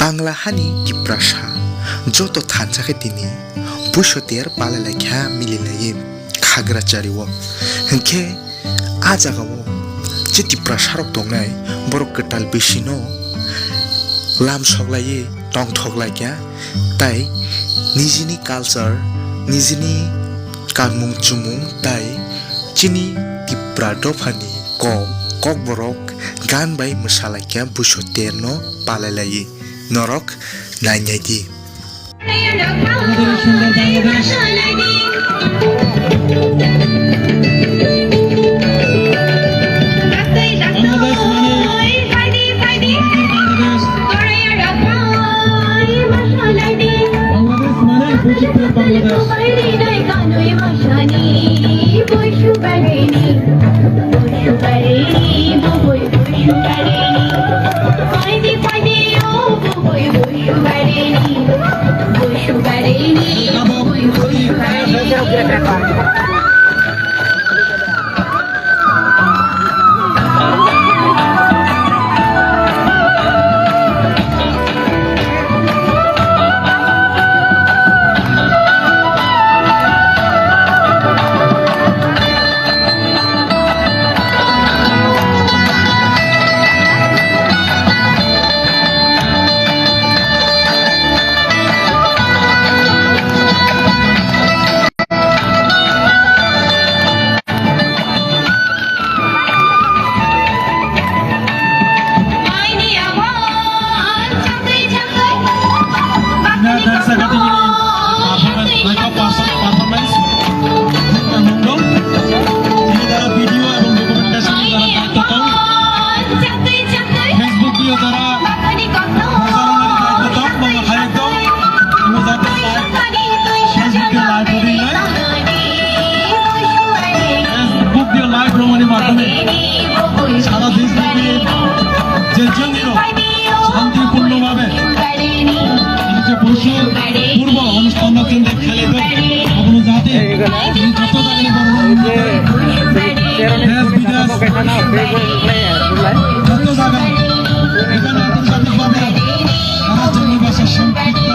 বাংলা হানি টিপ্রাসা যত থানসাকে তিনি বুইসুতের পালাইলাইখা মিলিলাই খাগ্রাচারিও হংखे आ जागाओ जे टिप्रासारक दंनाय borok kwtal Bisi no lam soglai tong thoglaikya tai nijini culture nijini kanmung chumung tai chini Tripura dofani Kokborok gan bai msalaikya buisu no palailai norok nainyaidi পূর্ব অনুষ্ঠান কেন্দ্রে খেলে আপনার যাতে যত জায়গায় এখানে আন্তর্জাতিকভাবে তারা জঙ্গি ভাষার সম্পৃক্ত